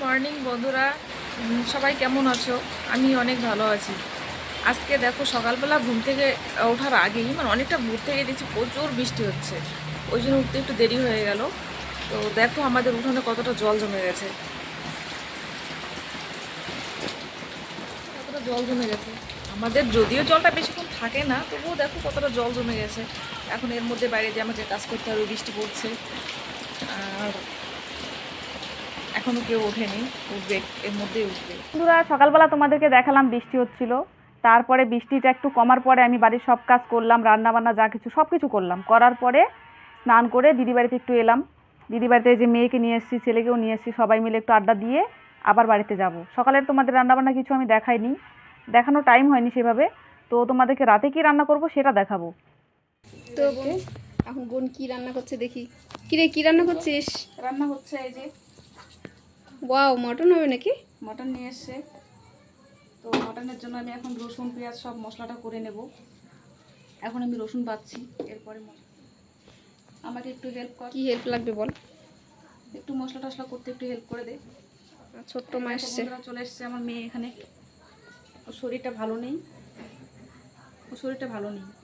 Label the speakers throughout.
Speaker 1: Morning বন্ধুরা, সবাই কেমন আছো? আমি অনেক ভালো আছি। আজকে দেখো সকালবেলা ঘুম থেকে ওঠার আগেই অনেকটা ভোর থেকে দেখছি প্রচুর বৃষ্টি হচ্ছে। ওই জন্য উঠতে একটু দেরি হয়ে গেল। তো দেখো আমাদের উঠোনে কতটা জল জমে গেছে, কতটা জল জমে গেছে। আমাদের যদিও জলটা বেশিক্ষণ থাকে না, তবুও দেখো কতটা জল জমে গেছে। এখন এর মধ্যে বাইরে দিয়ে আমাকে কাজ করতে হবে, বৃষ্টি পড়ছে। আর এখনও কেউ ওঠেনি, উঠবে, এর মধ্যেই উঠবে।
Speaker 2: বন্ধুরা, সকালবেলা তোমাদেরকে দেখালাম বৃষ্টি হচ্ছিল। তারপরে বৃষ্টিটা একটু কমার পরে আমি বাড়ির সব কাজ করলাম, রান্না বান্না যা কিছু সব কিছু করলাম। করার পরে স্নান করে দিদি বাড়িতে একটু এলাম। দিদি বাড়িতে যে মেয়েকে নিয়ে এসেছি, ছেলেকেও নিয়ে এসেছি, সবাই মিলে একটু আড্ডা দিয়ে আবার বাড়িতে যাব। সকালের তোমাদের রান্নাবান্না কিছু আমি দেখাইনি, দেখানোর টাইম হয়নি সেভাবে। তো তোমাদেরকে রাতে কি রান্না করব সেটা দেখাবো।
Speaker 3: তো বোন, এখন বোন কি রান্না করছে দেখি। কিরে, কি রান্না করছিস?
Speaker 1: রান্না হচ্ছে এই যে
Speaker 3: ওয়াও, মটন হবে নাকি?
Speaker 1: মটন নিয়ে এসছে। তো মটনের জন্য আমি এখন রসুন পেঁয়াজ সব মশলাটা করে নেব। এখন আমি রসুন বাটছি, এরপরে আমাকে একটু হেল্প কর।
Speaker 3: কি হেল্প লাগবে বল।
Speaker 1: একটু মশলা টশলা করতে একটু হেল্প করে দে।
Speaker 3: ছোট্ট মা এসছে।
Speaker 1: বন্ধুরা চলে এসছে আমার মেয়ে এখানে। ওর শরীরটা ভালো নেই,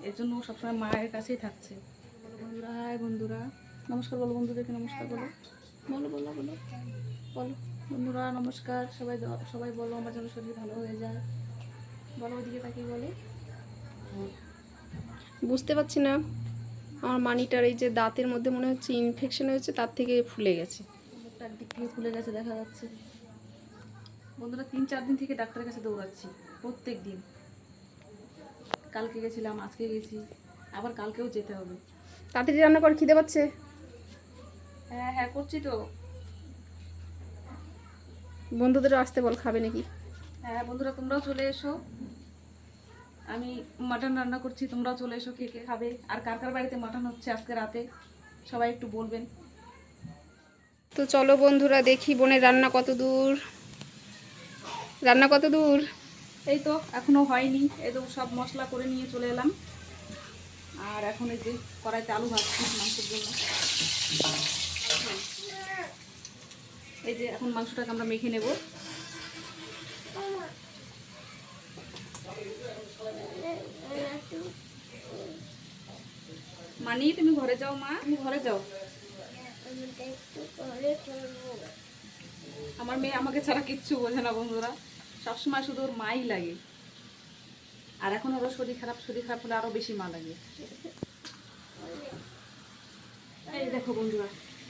Speaker 1: এর জন্য ও সবসময় মায়ের কাছেই থাকছে। বলো বন্ধুরা, হাই বন্ধুরা, নমস্কার বলো বন্ধুদেরকে, নমস্কার বলো, বলো বলো বলো বলো বন্ধুরা নমস্কার। সবাই বলো আমার যেন শরীর ভালো হয়ে যায়। বলো ওইদিকে তাকিয়ে বলে।
Speaker 3: বুঝতে পারছি না, আমার মানিটার এই যে দাঁতের মধ্যে মনে হচ্ছে ইনফেকশন হয়েছে, তার থেকে ফুলে গেছে।
Speaker 1: মুখটা একদিক থেকে ফুলে গেছে দেখা যাচ্ছে। বন্ধুরা 3-4 দিন থেকে ডাক্তারের কাছে দৌড়াচ্ছি প্রত্যেক দিন। কালকে গেছিলাম, আজকে গেছি, আবার কালকেও যেতে হবে।
Speaker 3: তাড়াতাড়ি রান্না কর, খিদে পাচ্ছে।
Speaker 1: হ্যাঁ হ্যাঁ করছি তো।
Speaker 3: বন্ধুদেরও আসতে বল, খাবে নাকি।
Speaker 1: হ্যাঁ বন্ধুরা তোমরাও চলে এসো, আমি মাটন রান্না করছি, তোমরাও চলে এসো, কে কে খাবে আর কার কার বাড়িতে মাটন হচ্ছে আজকে রাতে সবাই একটু বলবেন।
Speaker 3: তো চলো বন্ধুরা, দেখি বোনের রান্না কত দূর। রান্না কত দূর?
Speaker 1: এই তো এখনো হয়নি, এই তো সব মশলা করে নিয়ে চলে এলাম। আর এখন এই যে কড়াইতে আলু ভাজছি মাংসের জন্য। এই যে এখন মাংসটাকে আমরা মেখে নেব। মানি তুমি ঘরে যাও, মা তুমি ঘরে যাও। আমার মেয়ে আমাকে ছাড়া কিচ্ছু বোঝে না বন্ধুরা, সবসময় শুধু ওর মাই লাগে। আর এখন ওরও শরীর খারাপ হলে আরো বেশি মা লাগে। এই দেখো বন্ধুরা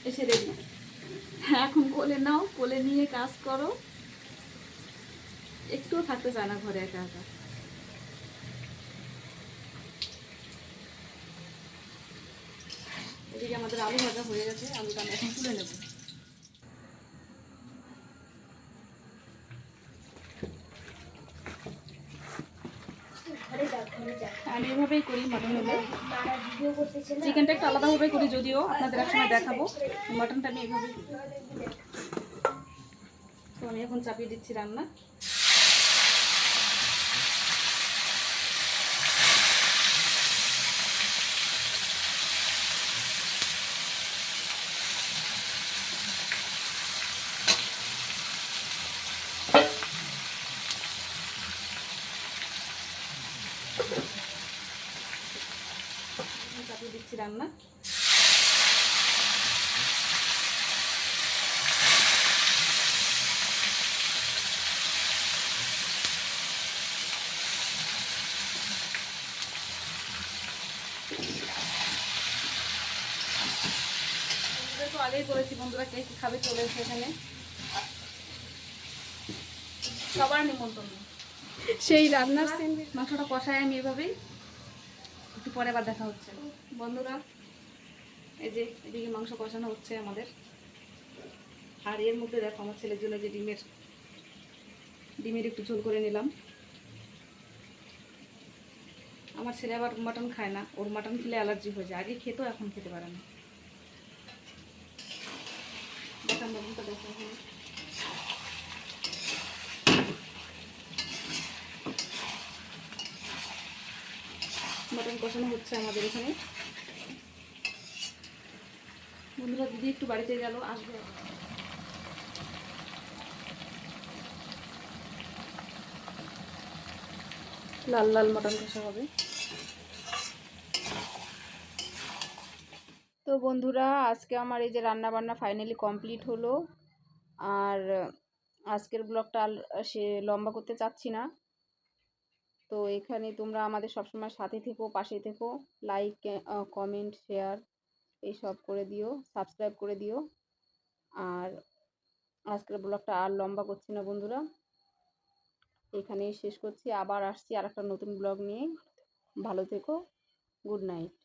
Speaker 1: এসে রেডি। এখন কোলে নাও, কোলে নিয়ে কাজ করো, একটুও থাকতে চায় না ঘরে একা একা। এদিকে আমাদের আলু ভাজা হয়ে গেছে, আলুটা আমি এখন তুলে নেব। আমি এভাবেই করি মাটন হলে, চিকেনটা একটু আলাদাভাবে করি, যদিও আপনাদের এক সময় দেখাবো। মাটনটা আমি এইভাবেই করি। তো আমি এখন চাপিয়ে দিচ্ছি রান্না। চাপিয়ে দিচ্ছি রান্না। তো আগেই বলেছি বন্ধুরা, কে কি খাবে চলে এসে এখানে, সবার নিমন্ত্রণ।
Speaker 3: সেই রান্নার
Speaker 1: মাংসটা কষায় আমি এভাবেই, একটু পরে আবার দেখা হচ্ছে বন্ধুরা। এই যে এদিকে মাংস কষানো হচ্ছে আমাদের। আর এর মধ্যে দেখো আমার ছেলের জন্য যে ডিমের একটু ঝোল করে নিলাম। আমার ছেলে আবার মাটন খায় না, ওর মাটন খেলে অ্যালার্জি হয়ে যায়, আগে খেতো এখন খেতে পারে না। দেখান মাটনটা দেখো, মাটন কষানো হচ্ছে আমাদের এখানে। বন্ধুরা দিদি একটু বাড়িতে গেল, আসবে।
Speaker 2: লাল লাল মটন কষা হবে। তো বন্ধুরা, আজকে আমার এই যে রান্না বান্না ফাইনালি কমপ্লিট হলো। আর আজকের ব্লগটা সে লম্বা করতে চাচ্ছি না। তো এখানে তোমরা আমাদের সবসময় সাথে থেকো, পাশে থেকো, লাইক কমেন্ট শেয়ার এইসব করে দিও, সাবস্ক্রাইব করে দিও। আর আজকের ব্লগটা আর লম্বা করছি না বন্ধুরা, এখানেই শেষ করছি। আবার আসছি আর একটা নতুন ব্লগ নিয়ে। ভালো থেকো, গুড নাইট।